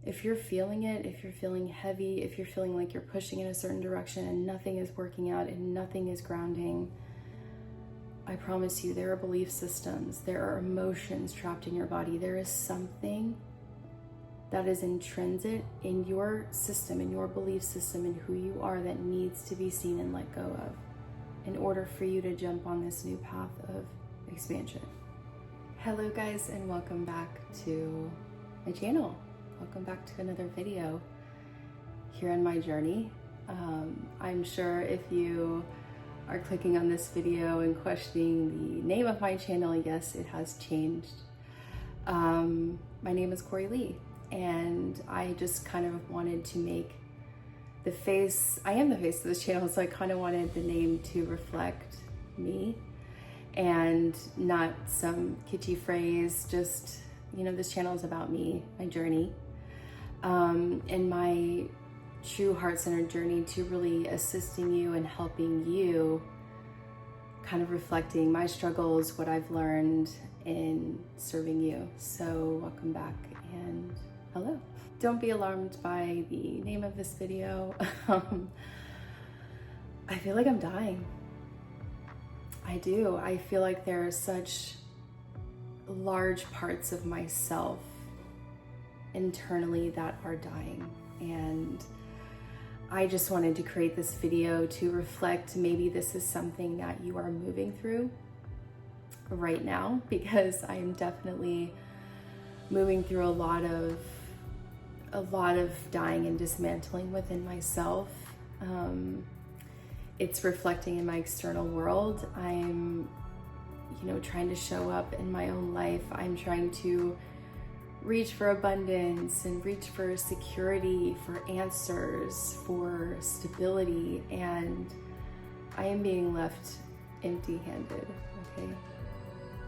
If you're feeling it, if you're feeling heavy, if you're feeling like you're pushing in a certain direction and nothing is working out and nothing is grounding, I promise you, there are belief systems, there are emotions trapped in your body. There is something that is intrinsic in your system, in your belief system, in who you are, that needs to be seen and let go of in order for you to jump on this new path of expansion. Hello guys, and welcome back to my channel. Welcome back to another video here on my journey. I'm sure if you are clicking on this video and questioning the name of my channel, yes, it has changed. My name is Corey Lee, and I just kind of wanted to make the face, I am the face of this channel, so I kind of wanted the name to reflect me and not some kitschy phrase. Just, you know, this channel is about me, my journey, and my true heart-centered journey to really assisting you and helping you, kind of reflecting my struggles, what I've learned in serving you. So welcome back and hello. Don't be alarmed by the name of this video. I feel like I'm dying. I do. I feel like there are such large parts of myself internally that are dying, and I just wanted to create this video to reflect. Maybe this is something that you are moving through right now, because I am definitely moving through a lot of dying and dismantling within myself. It's reflecting in my external world. I'm, trying to show up in my own life. I'm trying to reach for abundance and reach for security, for answers, for stability, and I am being left empty-handed, okay?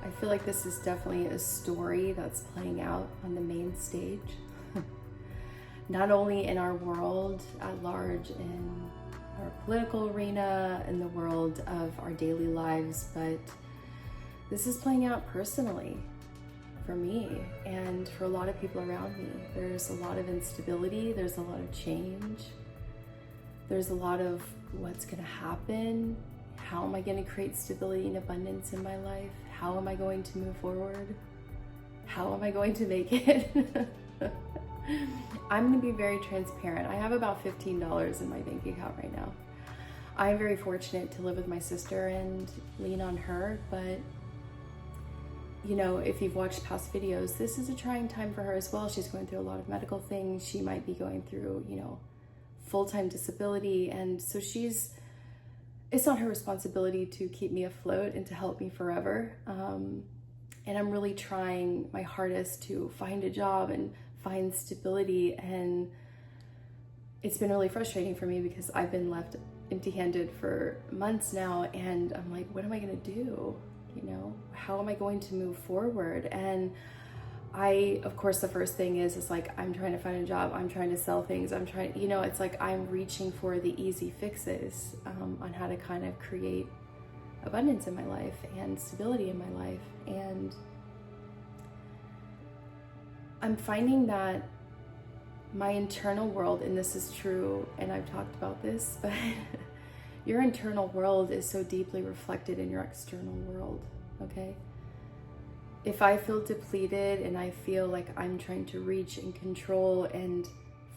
I feel like this is definitely a story that's playing out on the main stage. Not only in our world at large, in our political arena, in the world of our daily lives, but this is playing out personally for me and for a lot of people around me. There's a lot of instability, there's a lot of change, there's a lot of what's gonna happen, how am I gonna create stability and abundance in my life, how am I going to move forward, how am I going to make it? I'm gonna be very transparent. I have about $15 in my bank account right now. I'm very fortunate to live with my sister and lean on her, but if you've watched past videos, this is a trying time for her as well. She's going through a lot of medical things. She might be going through, full-time disability. And so it's not her responsibility to keep me afloat and to help me forever. And I'm really trying my hardest to find a job and find stability. And it's been really frustrating for me because I've been left empty-handed for months now. And I'm like, what am I gonna do? How am I going to move forward? And of course, the first thing is like, I'm trying to find a job, I'm trying to sell things, I'm trying, it's like I'm reaching for the easy fixes on how to kind of create abundance in my life and stability in my life. And I'm finding that my internal world, and this is true, and I've talked about this, but your internal world is so deeply reflected in your external world, okay? If I feel depleted and I feel like I'm trying to reach and control and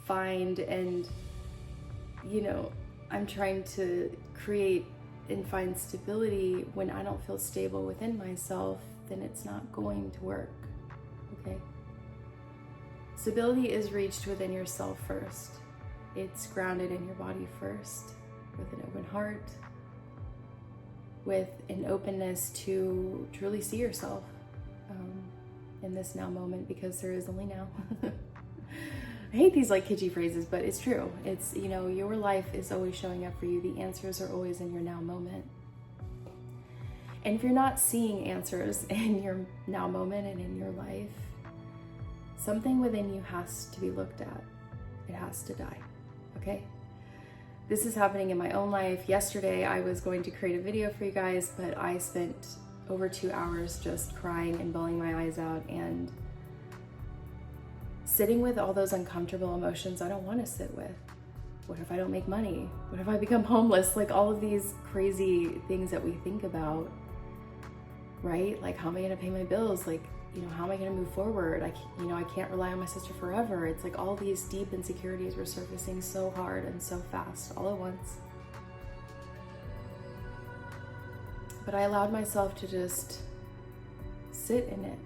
find and, I'm trying to create and find stability when I don't feel stable within myself, then it's not going to work, okay? Stability is reached within yourself first. It's grounded in your body first, with an open heart, with an openness to truly see yourself in this now moment, because there is only now. I hate these like kitschy phrases, but it's true. It's, your life is always showing up for you. The answers are always in your now moment. And if you're not seeing answers in your now moment and in your life, something within you has to be looked at. It has to die, okay? This is happening in my own life. Yesterday, I was going to create a video for you guys, but I spent over 2 hours just crying and bawling my eyes out, and sitting with all those uncomfortable emotions I don't want to sit with. What if I don't make money? What if I become homeless? Like all of these crazy things that we think about, right? Like, how am I going to pay my bills? Like, how am I going to move forward? I can't rely on my sister forever. It's like all these deep insecurities were surfacing so hard and so fast all at once. But I allowed myself to just sit in it.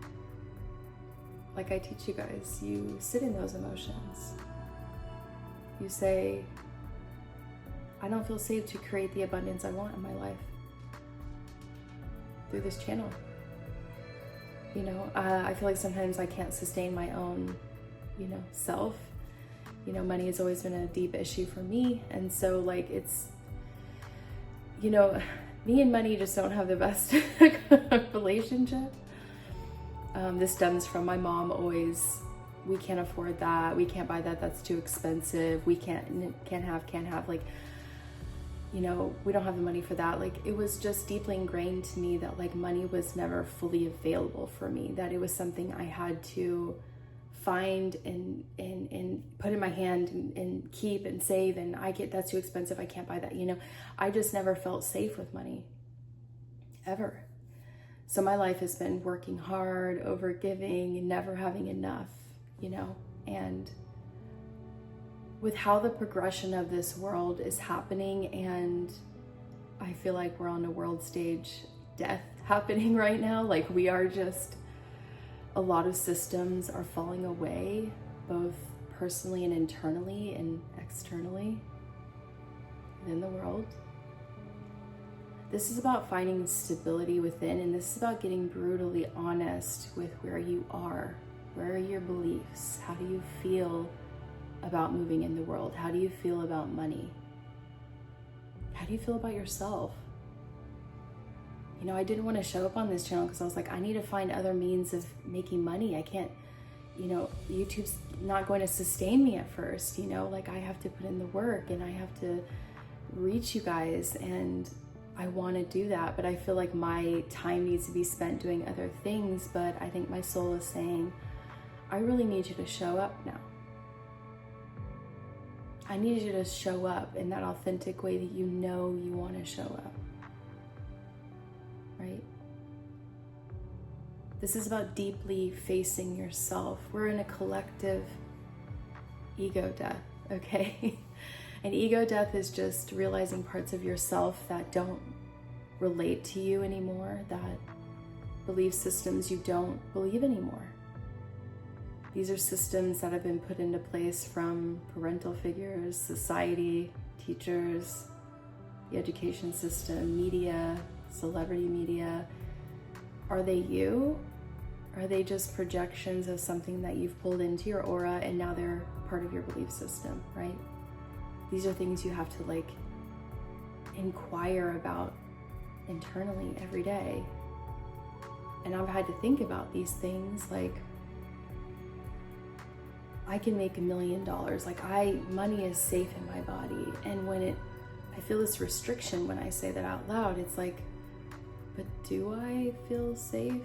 Like I teach you guys, you sit in those emotions. You say, I don't feel safe to create the abundance I want in my life through this channel. I feel like sometimes I can't sustain my own, self. Money has always been a deep issue for me. And so like it's, me and money just don't have the best relationship. This stems from my mom always, we can't afford that, we can't buy that, that's too expensive, we can't have, like, we don't have the money for that. Like, it was just deeply ingrained to me that like money was never fully available for me, that it was something I had to find and put in my hand and keep and save, and that's too expensive, I can't buy that. I just never felt safe with money, ever. So my life has been working hard, over giving, never having enough, and with how the progression of this world is happening, and I feel like we're on a world stage death happening right now. Like, we are just, a lot of systems are falling away, both personally and internally and externally within the world. This is about finding stability within, and this is about getting brutally honest with where you are. Where are your beliefs? How do you feel about moving in the world? How do you feel about money? How do you feel about yourself? I didn't want to show up on this channel because I was like, I need to find other means of making money. I can't, YouTube's not going to sustain me at first, like I have to put in the work and I have to reach you guys, and I want to do that, but I feel like my time needs to be spent doing other things. But I think my soul is saying, I really need you to show up now. I need you to show up in that authentic way that you want to show up, right? This is about deeply facing yourself. We're in a collective ego death, okay? And ego death is just realizing parts of yourself that don't relate to you anymore, that belief systems you don't believe anymore. These are systems that have been put into place from parental figures, society, teachers, the education system, media, celebrity media. Are they you? Are they just projections of something that you've pulled into your aura and now they're part of your belief system, right? These are things you have to like inquire about internally every day. And I've had to think about these things, like, I can make $1 million. Like, money is safe in my body. And I feel this restriction when I say that out loud. It's like, but do I feel safe?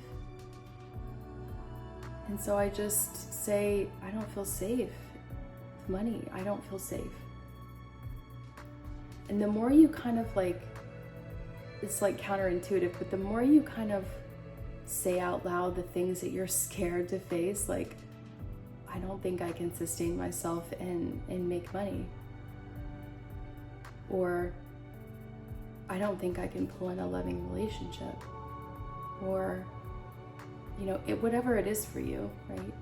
And so I just say, I don't feel safe with money. I don't feel safe. And the more you kind of like, it's like counterintuitive, but the more you kind of say out loud the things that you're scared to face, like, I don't think I can sustain myself and make money. Or I don't think I can pull in a loving relationship. Or, whatever it is for you, right?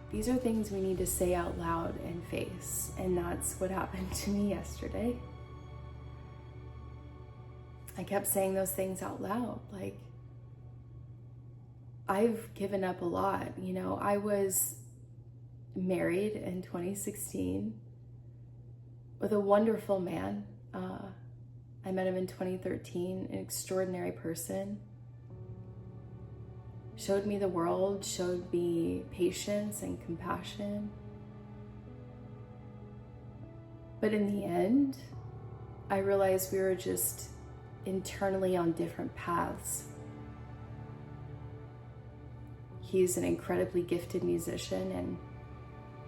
These are things we need to say out loud and face. And that's what happened to me yesterday. I kept saying those things out loud. Like, I've given up a lot. I was married in 2016 with a wonderful man. I met him in 2013, an extraordinary person. Showed me the world, showed me patience and compassion. But in the end, I realized we were just internally on different paths. He's an incredibly gifted musician, and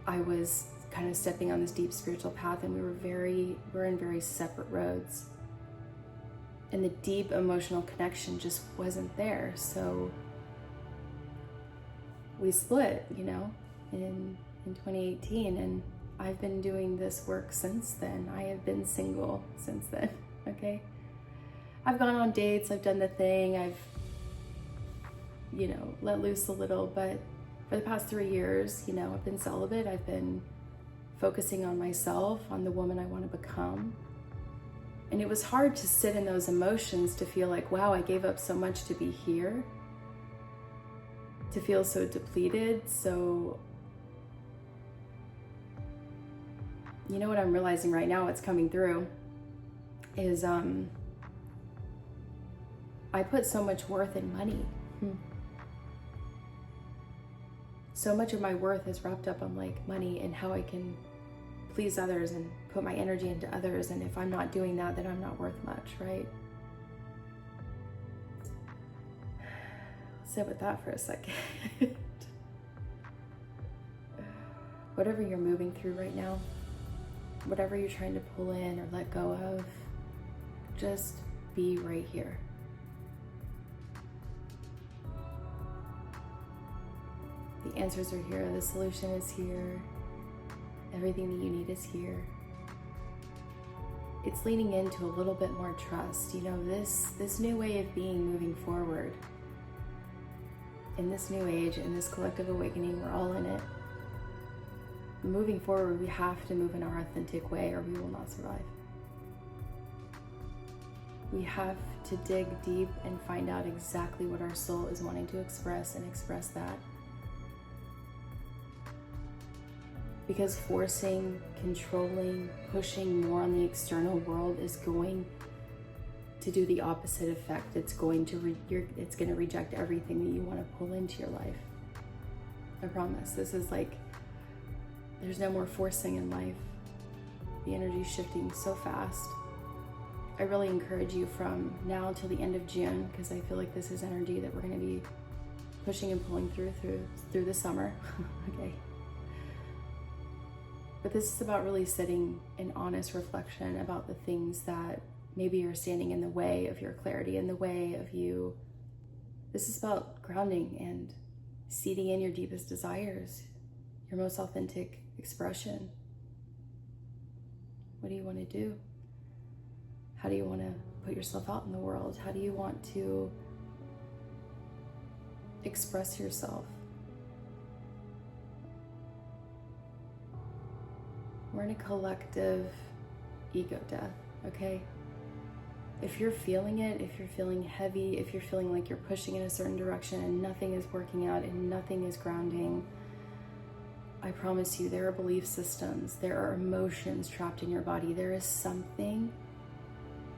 I was kind of stepping on this deep spiritual path, and we're in very separate roads. And the deep emotional connection just wasn't there. So we split, in 2018, and I've been doing this work since then. I have been single since then, okay? I've gone on dates, I've done the thing, I've, let loose a little, but for the past 3 years, I've been celibate. I've been focusing on myself, on the woman I want to become. And it was hard to sit in those emotions, to feel like, wow, I gave up so much to be here, to feel so depleted. So, what I'm realizing right now, what's coming through, is I put so much worth in money. So much of my worth is wrapped up on money and how I can please others and put my energy into others. And if I'm not doing that, then I'm not worth much, right? Sit with that for a second. Whatever you're moving through right now, whatever you're trying to pull in or let go of, just be right here. The answers are here, the solution is here, everything that you need is here. It's leaning into a little bit more trust. This new way of being, moving forward. In this new age, in this collective awakening, we're all in it. Moving forward, we have to move in our authentic way or we will not survive. We have to dig deep and find out exactly what our soul is wanting to express and express that. Because forcing, controlling, pushing more on the external world is going to do the opposite effect. It's going to reject everything that you want to pull into your life. I promise. This is there's no more forcing in life. The energy's shifting so fast. I really encourage you from now till the end of June, because I feel like this is energy that we're going to be pushing and pulling through the summer. Okay. But this is about really sitting in honest reflection about the things that maybe are standing in the way of your clarity, in the way of you. This is about grounding and seeding in your deepest desires, your most authentic expression. What do you want to do? How do you want to put yourself out in the world? How do you want to express yourself? We're in a collective ego death, okay? If you're feeling it, if you're feeling heavy, if you're feeling like you're pushing in a certain direction and nothing is working out and nothing is grounding, I promise you there are belief systems, there are emotions trapped in your body. There is something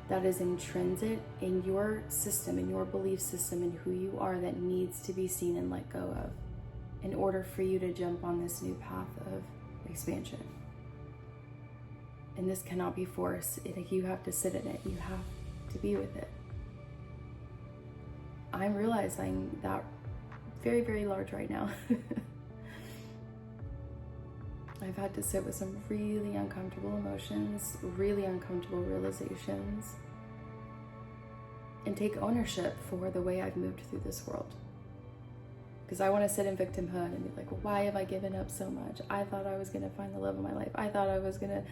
that is intrinsic in your system, in your belief system, in who you are, that needs to be seen and let go of in order for you to jump on this new path of expansion. And this cannot be forced. You have to sit in it. You have to be with it. I'm realizing that very, very large right now. I've had to sit with some really uncomfortable emotions, really uncomfortable realizations, and take ownership for the way I've moved through this world. Because I want to sit in victimhood and be like, well, why have I given up so much? I thought I was going to find the love of my life. I thought I was going to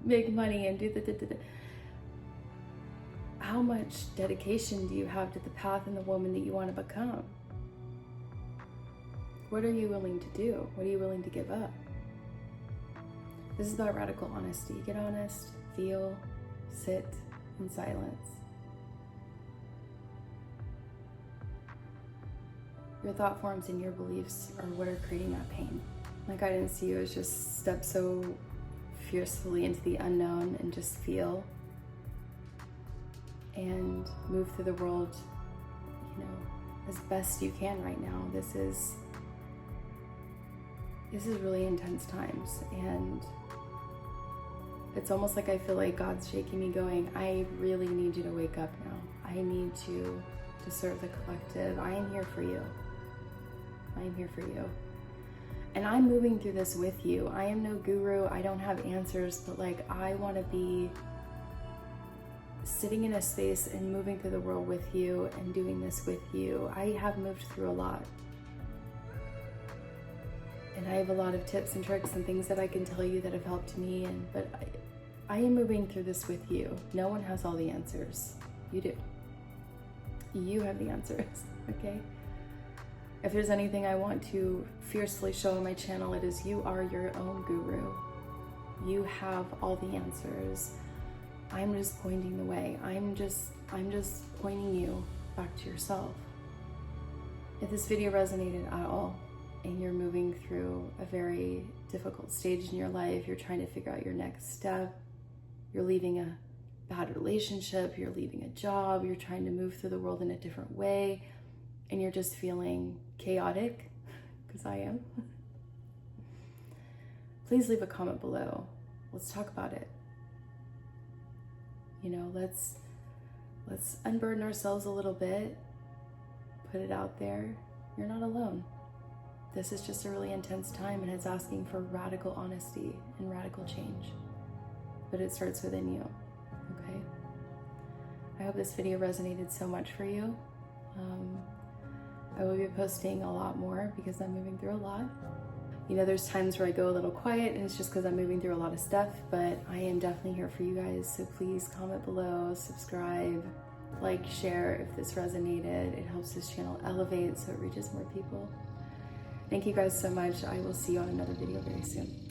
make money and do the. How much dedication do you have to the path and the woman that you want to become? What are you willing to do? What are you willing to give up? This is about radical honesty. Get honest, feel, sit in silence. Your thought forms and your beliefs are what are creating that pain. My guidance to you is just step so fiercely into the unknown and just feel and move through the world, as best you can right now. This is really intense times, and it's almost like I feel like God's shaking me going, I really need you to wake up now. I need you to serve the collective. I am here for you. I am here for you. And I'm moving through this with you. I am no guru. I don't have answers, but like, I want to be sitting in a space and moving through the world with you and doing this with you. I have moved through a lot. And I have a lot of tips and tricks and things that I can tell you that have helped me. But I am moving through this with you. No one has all the answers. You do. You have the answers, okay? If there's anything I want to fiercely show on my channel, it is you are your own guru. You have all the answers. I'm just pointing the way. I'm just pointing you back to yourself. If this video resonated at all and you're moving through a very difficult stage in your life, you're trying to figure out your next step, you're leaving a bad relationship, you're leaving a job, you're trying to move through the world in a different way, and you're just feeling chaotic, because I am, please leave a comment below. Let's talk about it. You know, let's unburden ourselves a little bit, put it out there. You're not alone. This is just a really intense time, and it's asking for radical honesty and radical change. But it starts within you, okay? I hope this video resonated so much for you. I will be posting a lot more because I'm moving through a lot. You know, there's times where I go a little quiet, and it's just because I'm moving through a lot of stuff, but I am definitely here for you guys. So please comment below, subscribe, like, share if this resonated. It helps this channel elevate so it reaches more people. Thank you guys so much. I will see you on another video very soon.